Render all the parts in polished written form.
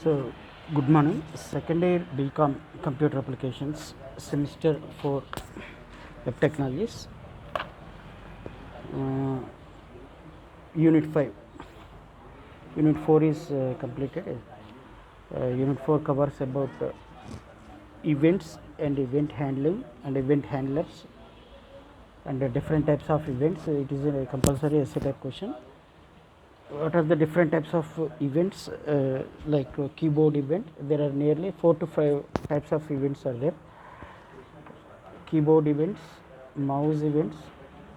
So, good morning. Second year BCom Computer Applications, Semester 4 Web Technologies, Unit 5. Unit 4 is completed. Unit 4 covers about events and event handling and event handlers and different types of events. It is a compulsory essay type question. What are the different types of events like keyboard event? There are nearly 4 to 5 types of events are there. Keyboard events, mouse events,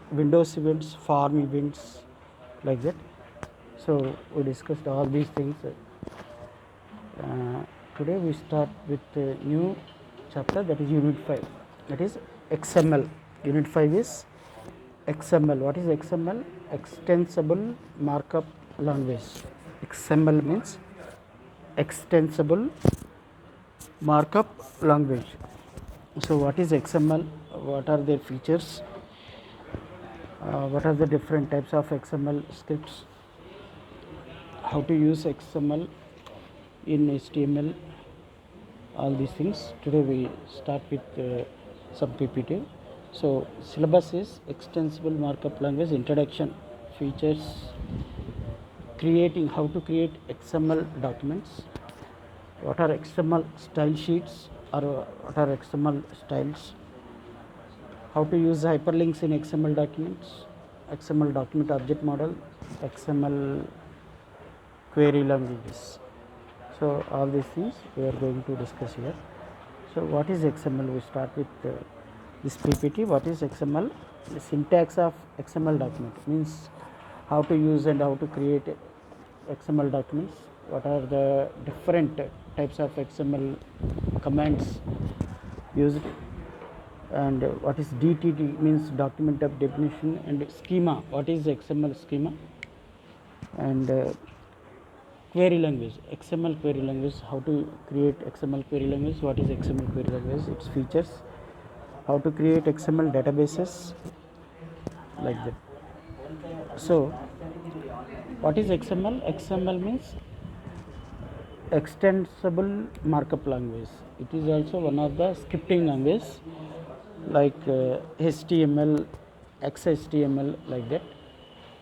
Windows events, form events, like that. So we discussed all these things. Today we start with a new chapter, that is Unit 5, that is XML. Unit 5 is XML. What is XML? Extensible Markup Language. XML means Extensible Markup Language. So what is XML? What are their features? What are the different types of XML scripts? How to use XML in HTML? All these things. Today we start with some PPT. So syllabus is Extensible Markup Language Introduction, features, creating, how to create XML documents, what are XML style sheets or what are XML styles, how to use hyperlinks in XML documents, XML document object model, XML query languages. So all these things we are going to discuss here. So what is XML? We start with this PPT. What is XML? The syntax of XML document means how to use and how to create XML documents. What are the different types of XML commands used, and what is DTD means document of definition, and schema. What is XML schema? And query language, XML query language, how to create XML query language, what is XML query language, its features, how to create XML databases, like that. So what is XML? XML means Extensible Markup Language. It is also one of the scripting language like HTML, XHTML, like that.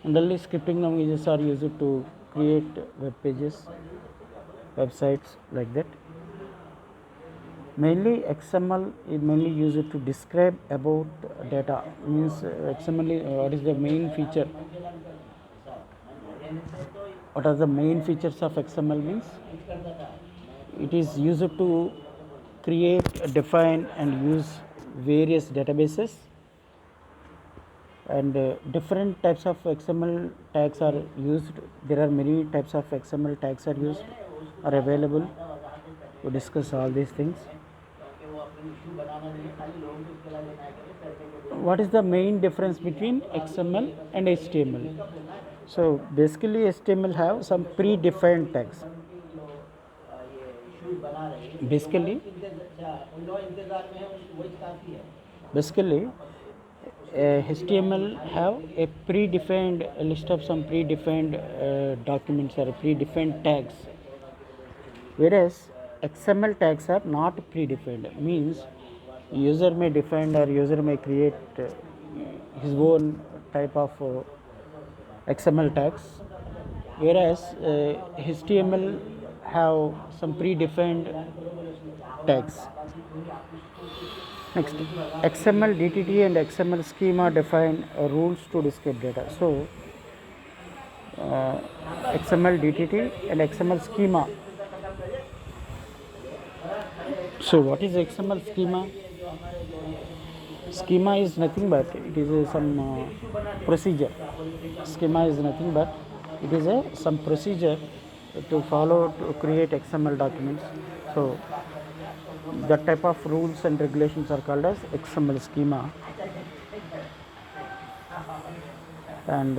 And only scripting languages are used to create web pages, websites, like that. Mainly XML is mainly used to describe about data. Means XML, what is the main feature? What are the main features of XML means? It is used to create, define and use various databases, and different types of XML tags are used. There are many types of XML tags are used, are available. We discuss all these things. What is the main difference between XML and HTML? So basically HTML have some predefined tags. Basically HTML have a predefined list of some predefined documents or predefined tags, whereas XML tags are not predefined. Means user may define or user may create his own type of XML tags, whereas HTML have some predefined tags. Next, XML DTD and XML schema define rules to describe data. So XML DTD and XML schema. So what is XML schema? Schema is nothing but it is some procedure. Schema is nothing but it is some procedure to follow to create XML documents. So that type of rules and regulations are called as XML schema. And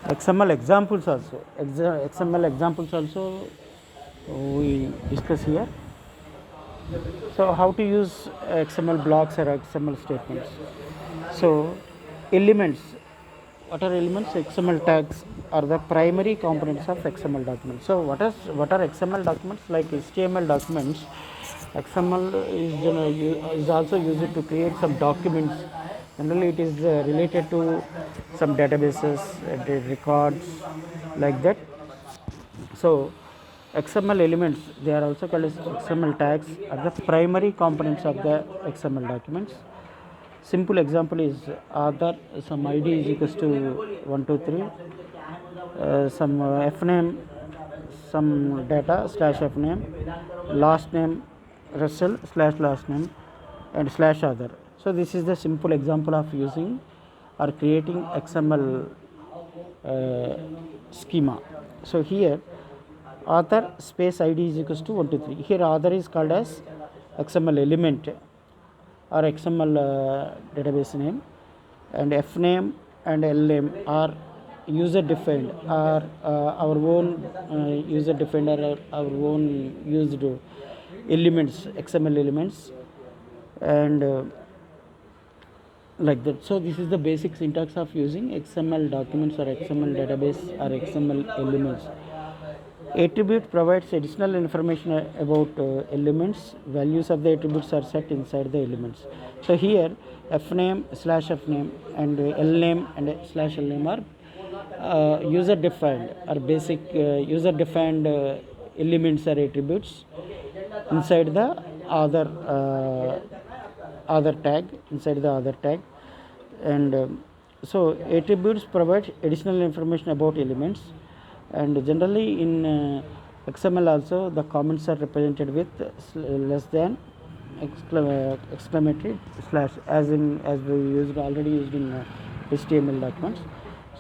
XML examples also. XML examples also we discuss here. So how to use XML blocks or XML statements. So elements. What are elements? XML tags are the primary components of XML documents. So what are XML documents? Like HTML documents, XML is also used to create some documents. Generally it is related to some databases, records, like that. So XML elements, they are also called as XML tags, are the primary components of the XML documents. Simple example is Aadhaar, some ID is equals to 123, some fname, some data slash fname, last name Russell slash last name, and slash Aadhaar. So this is the simple example of using or creating XML schema. So here Aadhaar space ID is equals to 123. Here Aadhaar is called as XML element or XML database name, and fname and lname are user defined, or our own user defined, or our own used elements, XML elements, and like that. So this is the basic syntax of using XML documents or XML database or XML elements. Attribute provides additional information about elements. Values of the attributes are set inside the elements. So here fname slash fname and lname and slash lname are user defined or basic user defined elements or attributes inside the other tag, inside the other tag. And so attributes provide additional information about elements, and generally in XML also the comments are represented with less than exclamatory slash, as we already used in HTML documents.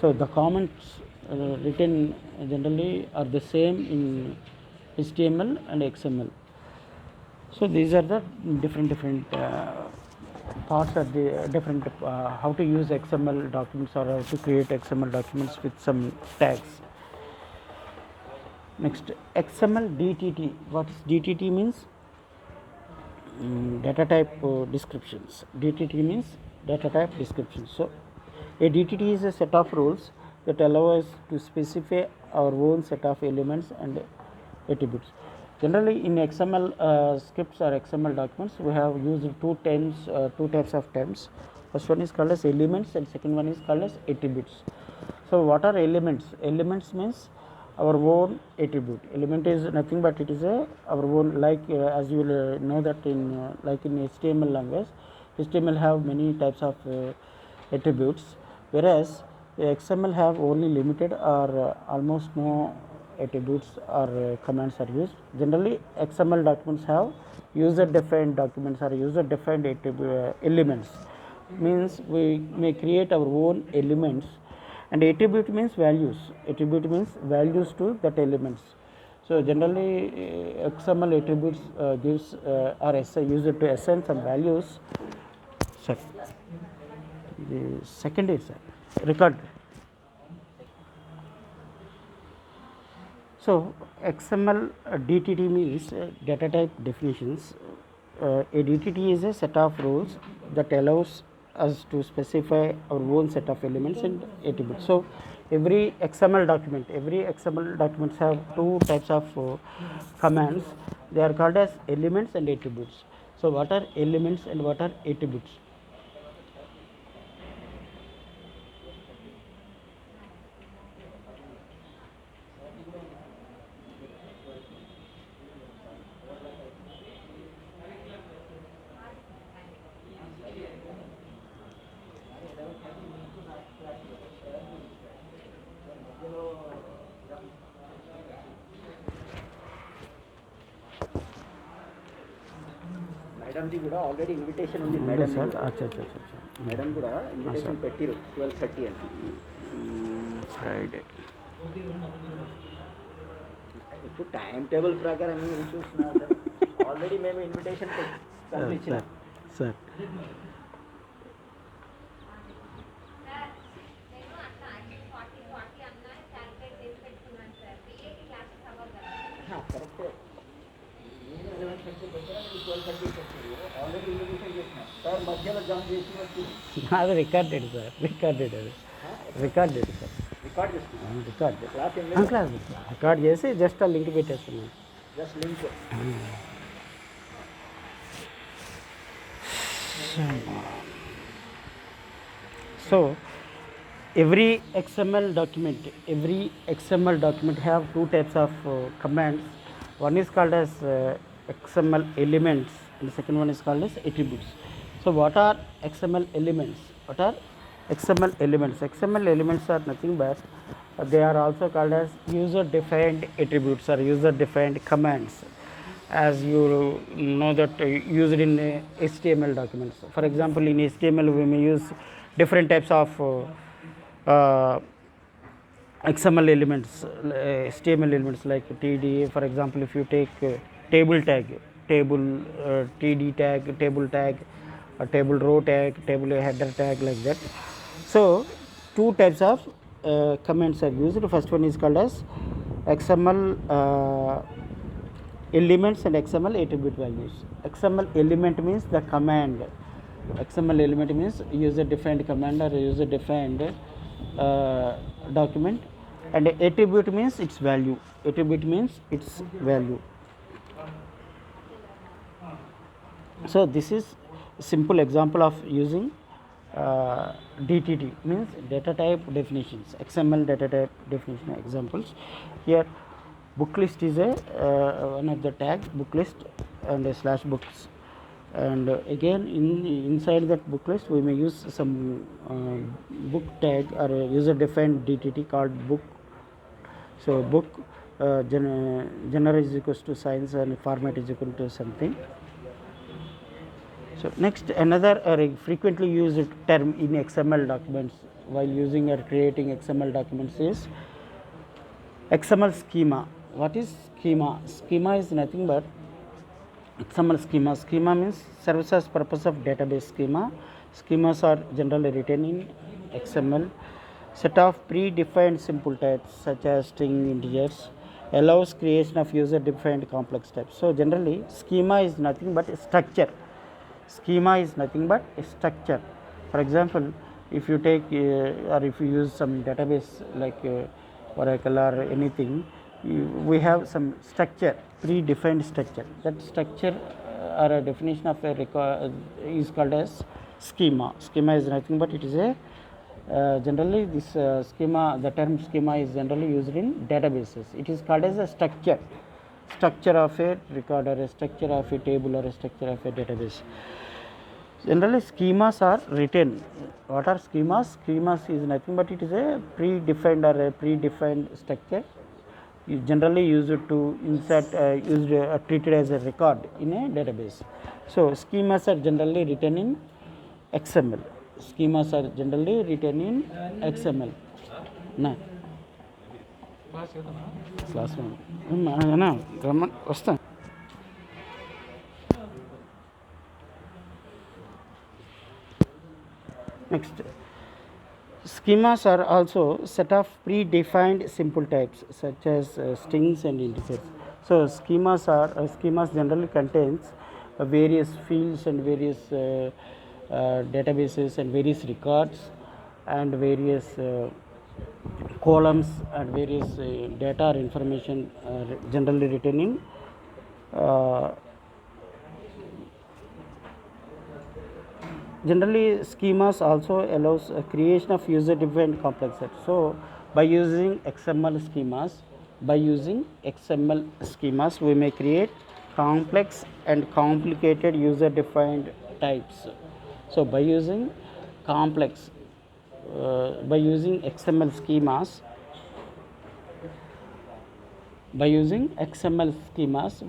So the comments written generally are the same in HTML and XML. So these are the different parts of the different how to use XML documents or how to create XML documents with some tags. Next, XML DTT. What is DTT means? Data type descriptions. DTT means data type descriptions. So a DTT is a set of rules that allow us to specify our own set of elements and attributes. Generally in XML scripts or XML documents, we have used two types of terms. First one is called as elements and second one is called as attributes. So what are elements? Elements means our own attribute. Element is nothing but it is our own, like as you will know that in like in HTML language, HTML have many types of attributes, whereas XML have only limited or almost no attributes or commands are used. Generally XML documents have user defined documents or user defined elements, means we may create our own elements, and attribute means values. Attribute means values to that elements. So generally XML attributes gives or user to assign some values. Sir, the second is record. So XML DTT means data type definitions. A DTT is a set of rules that allows us to specify our own set of elements and attributes. So every XML documents have two types of commands. They are called as elements and attributes. So what are elements and what are attributes? Madam the కూడా already invitation ఉంది madam sir. Madam కూడా invitation పెట్టిరు 12:30 అని Friday. ఇప్పుడు time table ప్రకారం ఏం చూస్తున్నారు already మేము ఇన్విటేషన్ పంపించాం సార్. కరెక్టే. ఆల్రెడీ ఇన్విటేషన్ చేసిన సార్ మధ్యలో జాయిన్ చేసి వచ్చి అది recorded sir, recorded sir. Record చేస్తున్నాను. రికార్డ్ క్లాస్ ఏం లేదు, క్లాస్ రికార్డ్ చేసి జస్ట్ ఆ లింక్ పెట్టేస్తున్నాను. Just link. So every XML document have two types of commands. One is called as XML elements and the second one is called as attributes. So what are XML elements? XML elements are nothing but they are also called as user defined attributes or user defined commands, as you know that used in HTML documents. For example, in HTML we may use different types of XML elements, HTML elements like TD. For example, if you take table tag, TD tag, table tag, table row tag, table header tag, like that. So two types of commands are used. First one is called as XML elements and XML attribute values. XML element means the command. XML element means user defined command or user defined document, and attribute means its value. So this is simple example of using DTD, means data type definitions, XML data type definition examples. Here book list is a one of the tag, book list and a slash books, and again inside that book list we may use some book tag or a user defined DTT called book. So book genre is equals to science and format is equal to something. So next, another frequently used term in XML documents while using or creating XML documents is XML schema. What is schema? Schema is nothing but XML schema. Schema means services purpose of database schema. Schemas are generally written in XML. Set of predefined simple types such as string, integers allows creation of user defined complex types. So generally schema is nothing but a structure. For example, if you take or if you use some database like Oracle or anything, we have some structure, predefined structure. That structure or a definition of a record is called as schema. Schema is nothing but it is a generally this schema, the term schema is generally used in databases. It is called as a structure of a record or a structure of a table or a structure of a database. Generally schemas are written. What are schemas? Schemas is nothing but it is a predefined or a predefined structure generally used to insert treated as a record in a database. So schemas are generally written in XML. Na class one వస్తాను. Next, schemas are also set of predefined simple types such as strings and integers. So schemas generally contains various fields and various databases and various records and various columns and various data or information generally written in generally schemas also allows a creation of user defined complex sets. So by using XML schemas we may create complex and complicated user defined types. So by using XML schemas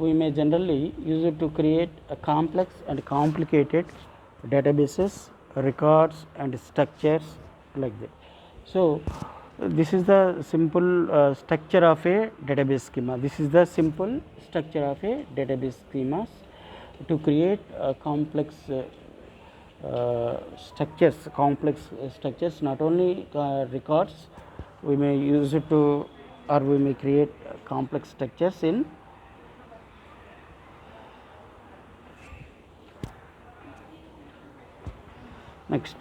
we may generally use it to create a complex and complicated databases, records and structures like that. So this is the simple structure of a database schema. Schemas to create complex structures, not only records. We may use it to, or we may create complex structures in next.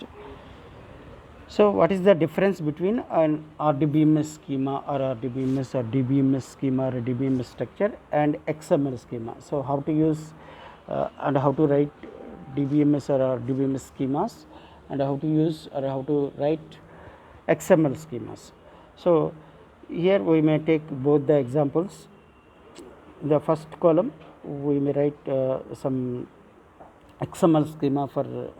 So what is the difference between an RDBMS schema or RDBMS or DBMS schema or DBMS structure and XML schema? So how to use and how to write DBMS or RDBMS schemas, and how to use or how to write XML schemas. So here we may take both the examples. In the first column we may write some XML schema for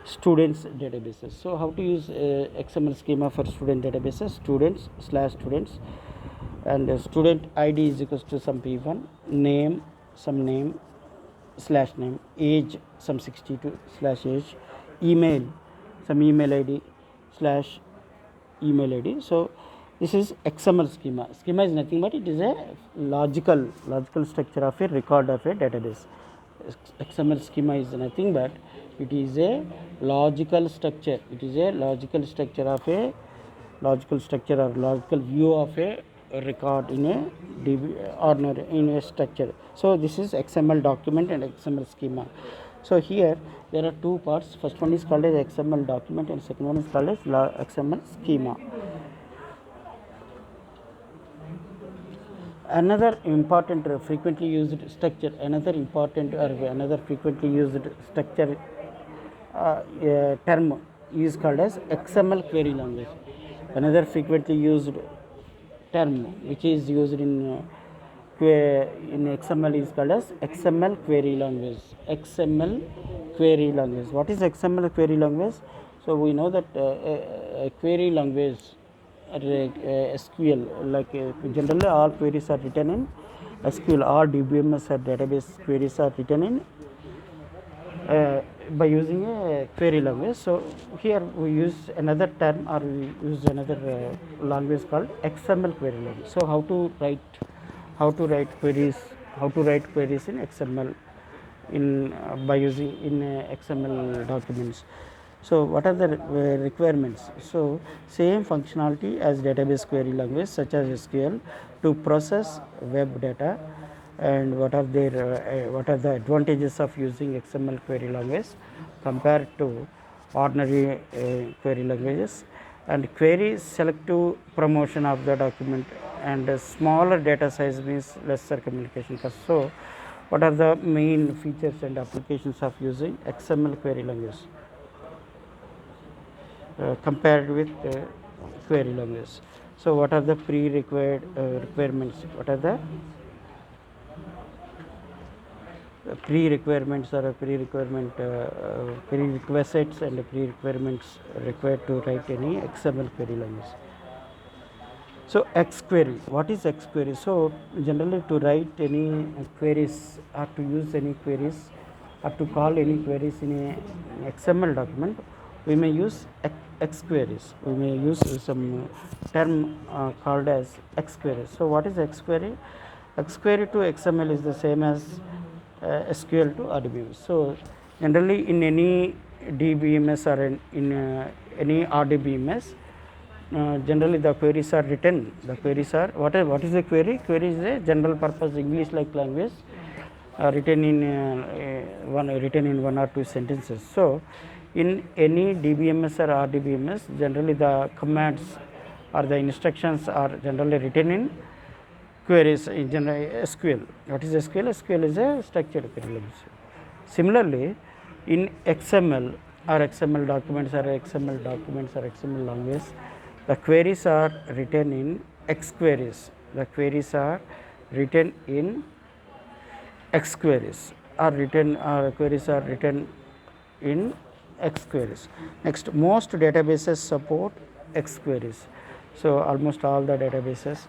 students databases. So how to use XML schema for student databases? Students/students, and student ID is equals to some p1, name some name slash name, age some 62 slash age, email some email ID slash email ID. So this is XML schema. Schema is nothing but it is a logical structure of a record of a database. XML schema is nothing but it is a logical structure. It is a logical structure of a logical view of a record in a or in a structure. So this is XML document and XML schema. So here there are two parts. First one is called as XML document and second one is called as XML schema. Another important frequently used structure, another frequently used structure term is called as XML query language. Another frequently used term which is used in XML is called as XML query language. XML query language. What is XML query language? So we know that a query language SQL, like generally all queries are written in SQL. All DBMS or database queries are written in by using a query language. So here we use another term or we use another language called XML query language. So how to write queries in XML in by using in XML documents. So what are the requirements? So same functionality as database query language such as SQL to process web data, and what are the advantages of using XML query language compared to ordinary query languages, and query selective promotion of the document, and smaller data size means lesser communication cost. So what are the main features and applications of using XML query language compared with query language? So what are the requirements? What are the pre-requirements or prerequisites and pre-requirements required to write any XML query language? So XQuery, what is XQuery? So generally to write any queries or to use any queries or to call any queries in a XML document, we may use XQueries. We may use some term called as XQuery. So what is XQuery? XQuery to XML is the same as SQL to RDBMS. So generally in any DBMS or in any RDBMS, generally the queries are written. The queries are what is the query? Query is a general purpose English like language written in one or two sentences. So in any DBMS or RDBMS, generally the commands or the instructions are generally written in queries in general SQL. What is SQL? SQL is a structured query language. Similarly, in XML or XML documents or XML language, the queries are written in XQueries. The queries are written in XQueries queries are written in XQueries. Next, most databases support XQueries. So almost all the databases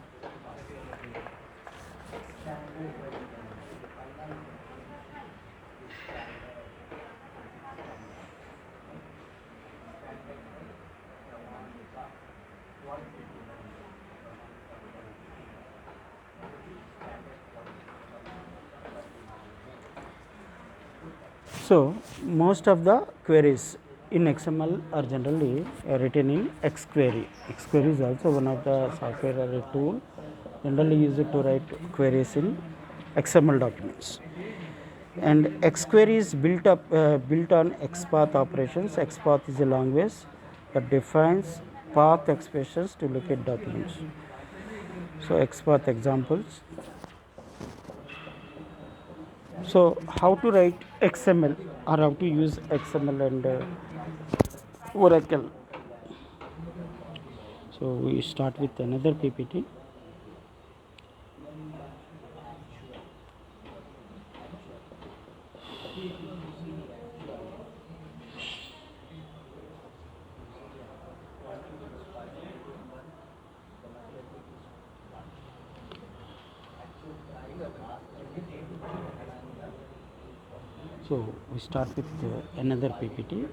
So most of the queries in XML are generally written in XQuery. XQuery is also one of the software or a tool generally used to write queries in XML documents. And XQuery is built on XPath operations. XPath is a language that defines path expressions to locate documents. So XPath examples. So how to write XML or how to use XML and Oracle. So we start with another PPT. So we start with another PPT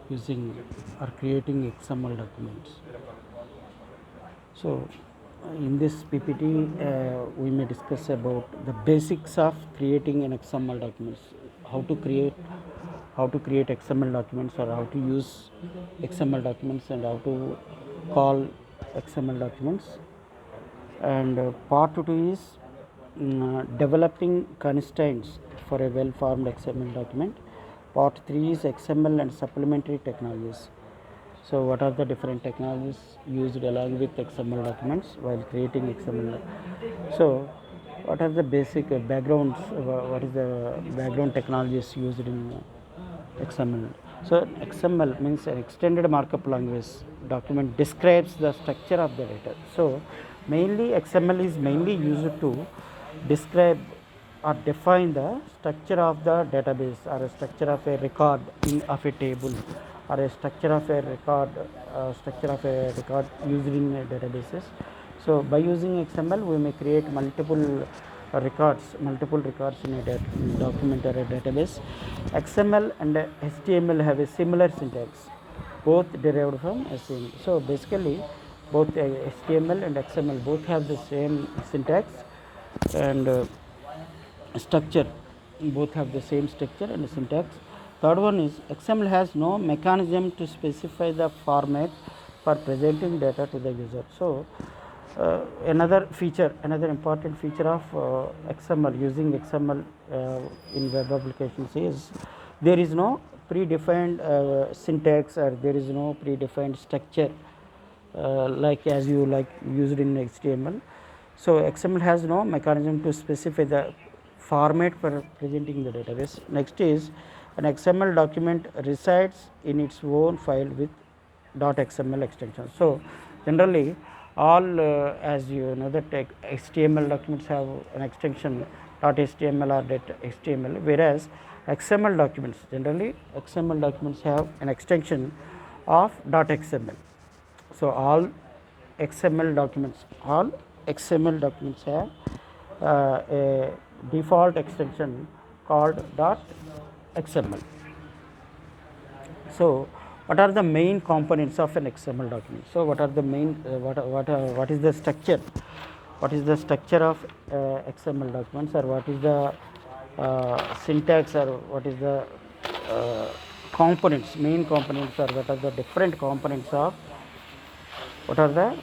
using or creating XML documents. So in this PPT we may discuss about the basics of creating an XML documents, how to create XML documents or how to use XML documents and how to call XML documents. And part 2 is developing constraints for a well-formed XML document. Part 3 is XML and supplementary technologies. So what are the different technologies used along with XML documents while creating XML? So what are the basic backgrounds, what is the background technologies used in XML? So XML means an extended markup language document describes the structure of the data. So mainly XML is mainly used to describe or define the structure of the database or a structure of a record of a table or a structure of a record used in databases. So by using XML we may create multiple records in a document or a database. XML and HTML have a similar syntax, both derived from HTML. So basically both HTML and XML both have the same syntax and structure, both have the same structure and syntax. Third one is XML has no mechanism to specify the format for presenting data to the user. So another important feature of XML, using XML in web applications is there is no predefined syntax or there is no predefined structure like as you used in HTML. So XML has no mechanism to specify the format for presenting the database. Next is an XML document resides in its own file with .xml extension. So generally all as you know that HTML documents have an extension .html or .html, whereas XML documents have an extension of .xml. So all XML documents have a default extension called .xml. So what are the main components of an XML document? So what are the main what is the structure? What is the structure of XML documents, or what is the syntax, or what is the components, main components, or what are the different components of what are the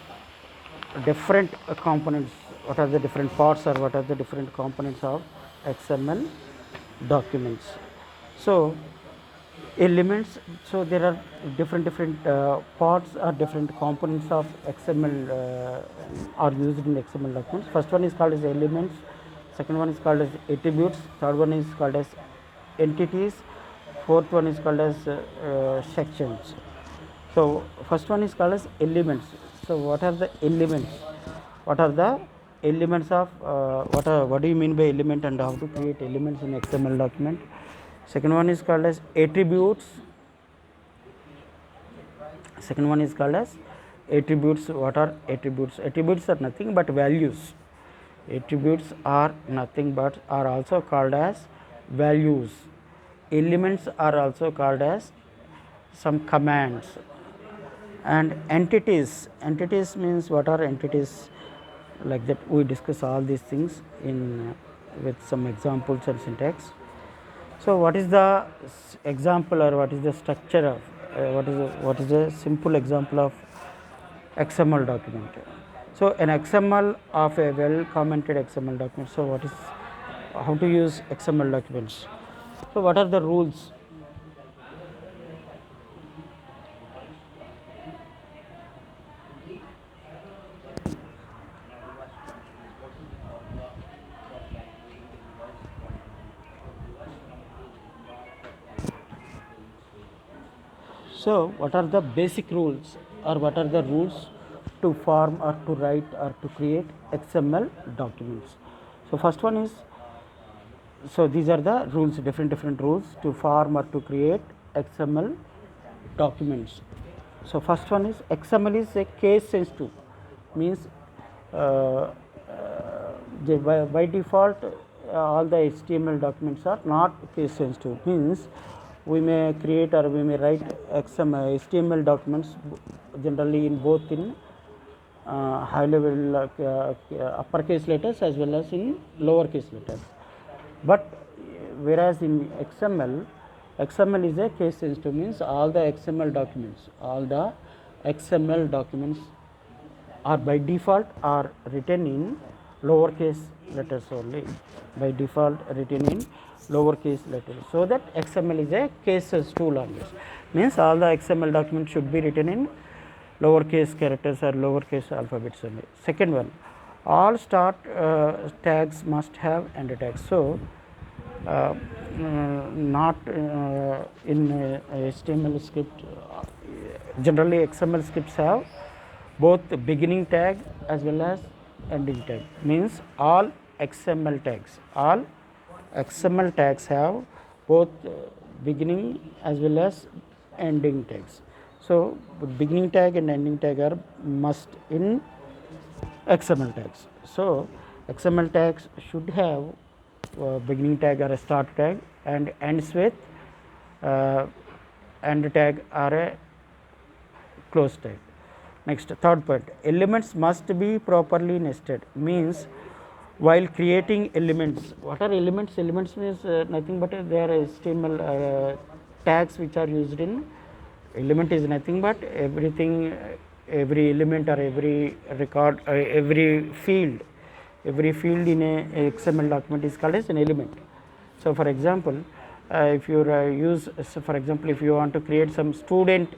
different components, what are the different parts, or what are the different components of XML documents? So elements, so there are different parts or different components of XML are used in XML documents. First one is called as elements, second one is called as attributes, third one is called as entities, fourth one is called as sections. So first one is called as elements. So what are the elements? What are the elements of what do you mean by element and how to create elements in XML document? Second one is called as attributes. What are attributes? Attributes are nothing but values. Attributes are nothing but are also called as values. Elements are also called as some commands. And entities means what are entities? Like that we discuss all these things in with some examples and syntax. So what is the example, or what is the structure of what is a simple example of XML document? So an XML of a well commented XML document. So what is how to use XML documents. So what are the rules? So what are the basic rules, or what are the rules to form or to write or to create XML documents? So first one is, so these are the rules, different rules to form or to create XML documents. So first one is, XML is a case sensitive, means by default all the HTML documents are not case sensitive, means we may create or we may write XML HTML documents generally in both in high level uppercase letters as well as in lowercase letters. But whereas in XML is a case sensitive, means all the XML documents are by default are written in lowercase letters only, by default written in lowercase letters. So that XML is a case sensitive language, means all the XML documents should be written in lowercase characters or lowercase alphabets only. Second one, all start tags must have end tags. So not in HTML script, generally XML scripts have both the beginning tag as well as ending tag, means all XML tags have both beginning as well as ending tags. So beginning tag and ending tag are must in XML tags. So XML tags should have beginning tag or a start tag, and ends with end tag or a close tag. Next, third point, elements must be properly nested, means while creating elements, what are elements? Elements means nothing but they are HTML tags which are used in. Element is nothing but everything, every element or every record, every field in a XML document is called as an element. So for example, if you use, so for example, if you want to create some student,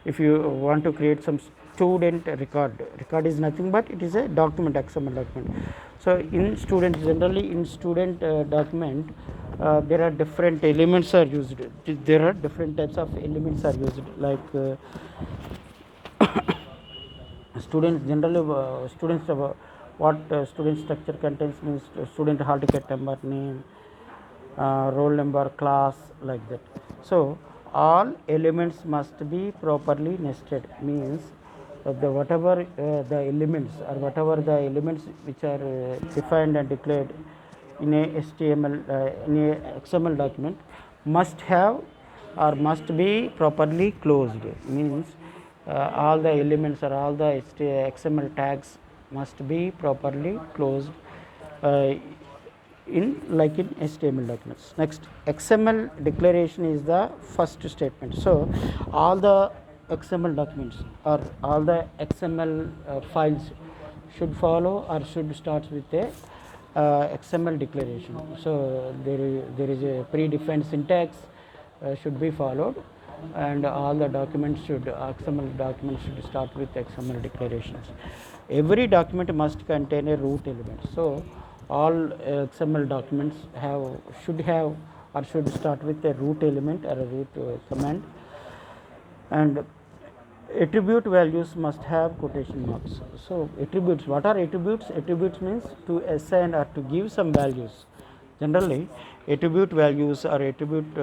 if you want to create some student record is nothing but it is a document, XML document. So in student, generally in student document, there are different elements are used. There are different types of elements are used, like students generally students what student structure contains, means student hall ticket number, name, roll number, class, like that. So all elements must be properly nested, means the whatever the elements or whatever the elements which are defined and declared in a HTML in a XML document must have or must be properly closed, means all the elements or all the XML tags must be properly closed in like in HTML documents. Next, XML declaration is the first statement. So all the XML documents or all the XML files should follow or should start with a XML declaration. So there is a predefined syntax should be followed, and all the documents should XML documents should start with XML declarations. Every document must contain a root element. So all XML documents should have or should start with a root element or a root command. And attribute values must have quotation marks. So attributes, what are attributes? Attributes means to assign or to give some values. Generally attribute values or attributes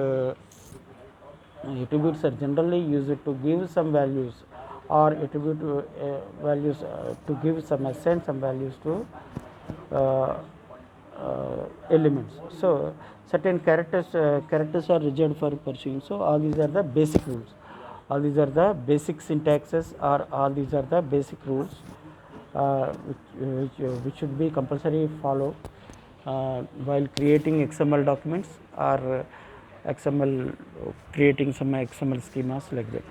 are generally used to give some values, or attribute values to give some, assign some values to elements. So certain characters are reserved for pursuing. So all these are the basic rules, all these are the basic syntaxes, or all these are the basic rules which should be compulsory follow while creating XML documents or XML, creating some XML schemas like that.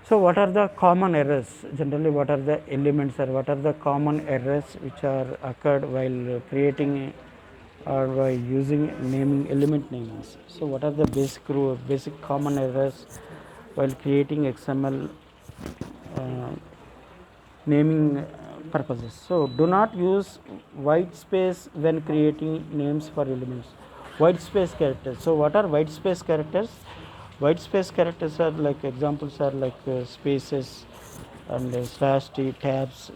So, what are the common errors? Generally, what are the elements or what are the common errors which are occurred while creating or by using naming element names? So, what are the basic common errors while creating XML naming purposes? So, do not use white space when creating names for elements. White space characters. So, what are white space characters? White space characters are like examples are like spaces and slash t, tabs,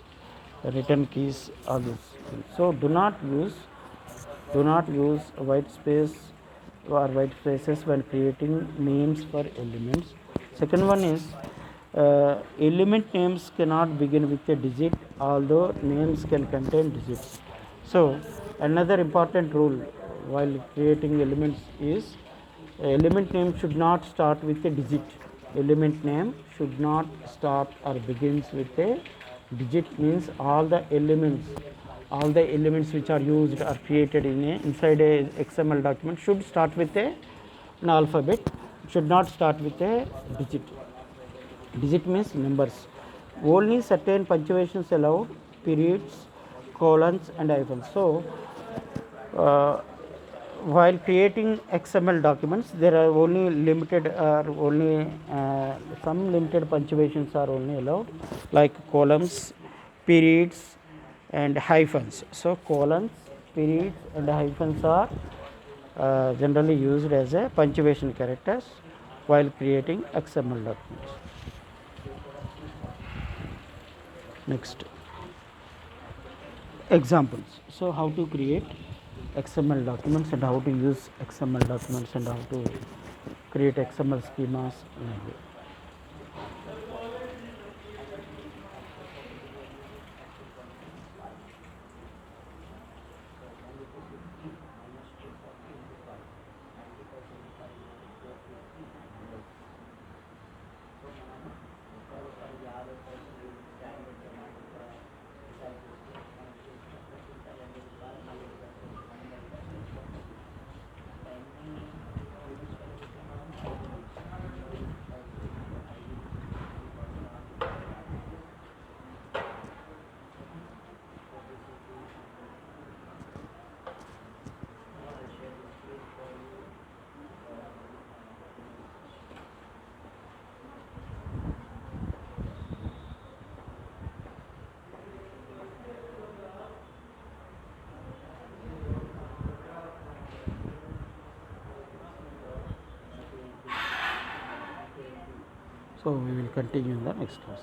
return keys, all these things. So, do not use white space or white spaces when creating names for elements. Second one is element names cannot begin with a digit, although names can contain digits. So, another important rule while creating elements is element name should not start with a digit. Element name should not start or begins with a digit, means all the elements which are used or created inside a XML document should start with an alphabet, should not start with a digit. Digit means numbers. Only certain punctuations allowed, periods, colons and hyphens. So, uh, while creating XML documents, there are only some limited punctuations are only allowed, like columns, periods, and hyphens. So, colons, periods, and hyphens are generally used as a punctuation characters while creating XML documents. Next, examples. So, how to create XML documents and how to use XML documents and how to create XML schemas. So, we will continue in the next class.